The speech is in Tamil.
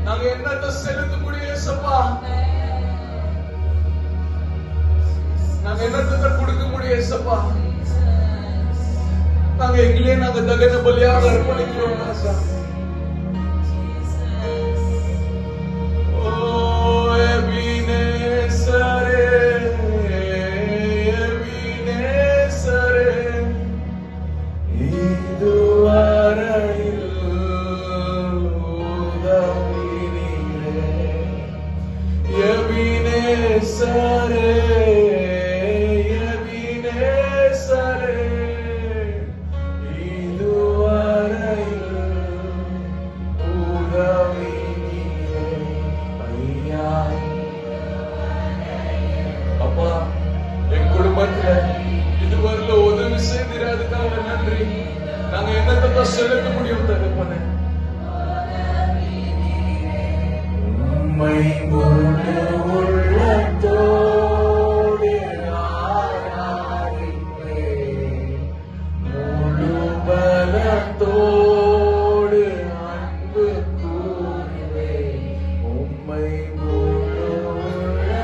நாங்க என்னத்தை செலுத்த முடியும் ஏசப்பா? நாங்க என்னத்தை கொடுக்க முடியும் ஏசப்பா? நாங்க எங்களே நாங்க தகன பலியாக அர்ப்பணிக்கிறோம் ராஜா. இதுவரையில உதவி செய்திராதுக்காக நன்றி. நாங்க என்னத்தை செலுத்த முடியும் தகப்பனே? உம்மை முழு